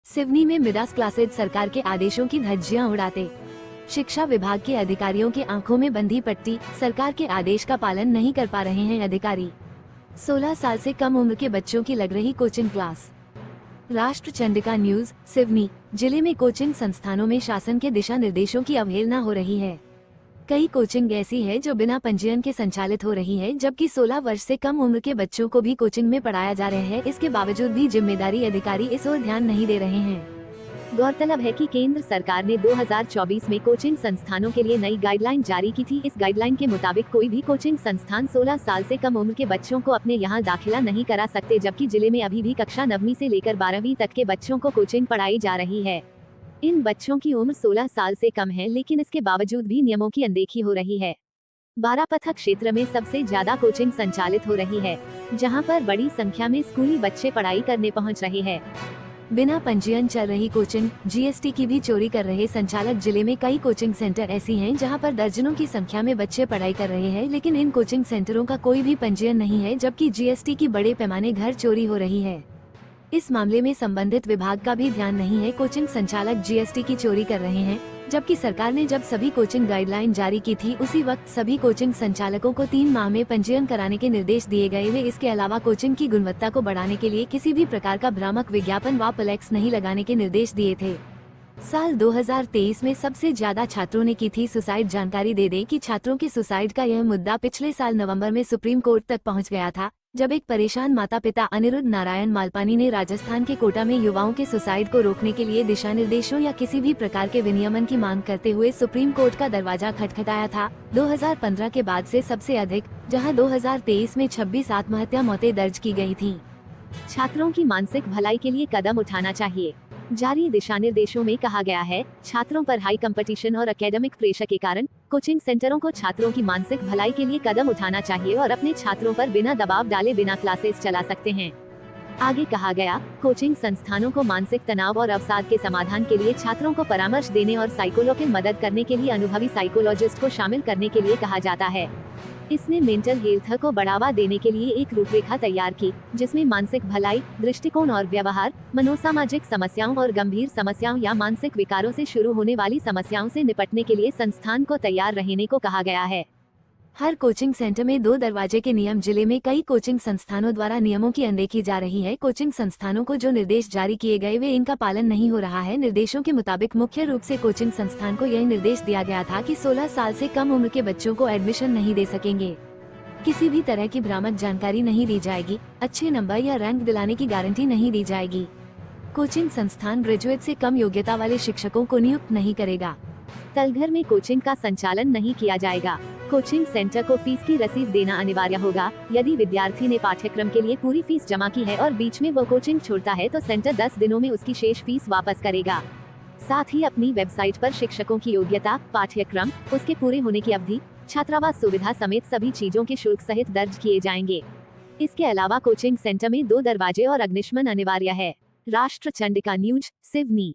सिवनी में Midas classes सरकार के आदेशों की धज्जियां उड़ाते। शिक्षा विभाग के अधिकारियों के आंखों में बंधी पट्टी, सरकार के आदेश का पालन नहीं कर पा रहे हैं अधिकारी। 16 साल से कम उम्र के बच्चों की लग रही कोचिंग क्लास। राष्ट्र चंडिका न्यूज। सिवनी जिले में कोचिंग संस्थानों में शासन के दिशा निर्देशों की अवहेलना हो रही है। कई कोचिंग ऐसी है जो बिना पंजीयन के संचालित हो रही है, जबकि 16 वर्ष से कम उम्र के बच्चों को भी कोचिंग में पढ़ाया जा रहा है। इसके बावजूद भी जिम्मेदारी अधिकारी इस ओर ध्यान नहीं दे रहे हैं। गौरतलब है कि केंद्र सरकार ने 2024 में कोचिंग संस्थानों के लिए नई गाइडलाइन जारी की थी। इस गाइडलाइन के मुताबिक कोई भी कोचिंग संस्थान 16 साल से कम उम्र के बच्चों को अपने यहाँ दाखिला नहीं करा सकते, जबकि जिले में अभी भी कक्षा 9वीं से लेकर 12वीं तक के बच्चों को कोचिंग पढ़ाई जा रही है। इन बच्चों की उम्र 16 साल से कम है, लेकिन इसके बावजूद भी नियमों की अनदेखी हो रही है। बारापथा क्षेत्र में सबसे ज्यादा कोचिंग संचालित हो रही है, जहां पर बड़ी संख्या में स्कूली बच्चे पढ़ाई करने पहुंच रहे हैं। बिना पंजीयन चल रही कोचिंग, जीएसटी की भी चोरी कर रहे संचालक। जिले में कई कोचिंग सेंटर ऐसी हैं जहां पर दर्जनों की संख्या में बच्चे पढ़ाई कर रहे हैं, लेकिन इन कोचिंग सेंटरों का कोई भी पंजीयन नहीं है, जबकि जीएसटी की बड़े पैमाने घर चोरी हो रही है। इस मामले में संबंधित विभाग का भी ध्यान नहीं है। कोचिंग संचालक जीएसटी की चोरी कर रहे हैं, जबकि सरकार ने जब सभी कोचिंग गाइडलाइन जारी की थी, उसी वक्त सभी कोचिंग संचालकों को 3 माह में पंजीयन कराने के निर्देश दिए गए वे। इसके अलावा कोचिंग की गुणवत्ता को बढ़ाने के लिए किसी भी प्रकार का भ्रामक विज्ञापन व फ्लेक्स नहीं लगाने के निर्देश दिए थे। साल 2023 में सबसे ज्यादा छात्रों ने की थी सुसाइड। जानकारी दे दें कि छात्रों के सुसाइड का यह मुद्दा पिछले साल नवंबर में सुप्रीम कोर्ट तक पहुंच गया था, जब एक परेशान माता पिता अनिरुद्ध नारायण मालपानी ने राजस्थान के कोटा में युवाओं के सुसाइड को रोकने के लिए दिशा निर्देशों या किसी भी प्रकार के विनियमन की मांग करते हुए सुप्रीम कोर्ट का दरवाजा खटखटाया था। 2015 के बाद से सबसे अधिक, जहां 2023 में 26 आत्महत्या मौतें दर्ज की गई थी। छात्रों की मानसिक भलाई के लिए कदम उठाना चाहिए। जारी दिशा निर्देशों में कहा गया है, छात्रों पर हाई कंपटीशन और एकेडमिक प्रेशर के कारण कोचिंग सेंटरों को छात्रों की मानसिक भलाई के लिए कदम उठाना चाहिए और अपने छात्रों पर बिना दबाव डाले बिना क्लासेस चला सकते हैं। आगे कहा गया, कोचिंग संस्थानों को मानसिक तनाव और अवसाद के समाधान के लिए छात्रों को परामर्श देने और साइकोलॉजी की मदद करने के लिए अनुभवी साइकोलॉजिस्ट को शामिल करने के लिए कहा जाता है। इसने मेंटल हेल्थ को बढ़ावा देने के लिए एक रूपरेखा तैयार की, जिसमें मानसिक भलाई, दृष्टिकोण और व्यवहार, मनोसामाजिक समस्याओं और गंभीर समस्याओं या मानसिक विकारों से शुरू होने वाली समस्याओं से निपटने के लिए संस्थान को तैयार रहने को कहा गया है। हर कोचिंग सेंटर में 2 दरवाजे के नियम। जिले में कई कोचिंग संस्थानों द्वारा नियमों की अनदेखी जा रही है। कोचिंग संस्थानों को जो निर्देश जारी किए गए वे इनका पालन नहीं हो रहा है। निर्देशों के मुताबिक मुख्य रूप से कोचिंग संस्थान को यह निर्देश दिया गया था कि 16 साल से कम उम्र के बच्चों को एडमिशन नहीं दे सकेंगे। किसी भी तरह की भ्रामक जानकारी नहीं दी जाएगी। अच्छे नंबर या रैंक दिलाने की गारंटी नहीं दी जाएगी। कोचिंग संस्थान ग्रेजुएट से कम योग्यता वाले शिक्षकों को नियुक्त नहीं करेगा। तलघर में कोचिंग का संचालन नहीं किया जाएगा। कोचिंग सेंटर को फीस की रसीद देना अनिवार्य होगा। यदि विद्यार्थी ने पाठ्यक्रम के लिए पूरी फीस जमा की है और बीच में वो कोचिंग छोड़ता है तो सेंटर 10 दिनों में उसकी शेष फीस वापस करेगा। साथ ही अपनी वेबसाइट पर शिक्षकों की योग्यता, पाठ्यक्रम, उसके पूरे होने की अवधि, छात्रावास सुविधा समेत सभी चीजों के शुल्क सहित दर्ज किए जाएंगे। इसके अलावा कोचिंग सेंटर में 2 दरवाजे और अग्निशमन अनिवार्य है। राष्ट्र चंडिका न्यूज, सिवनी।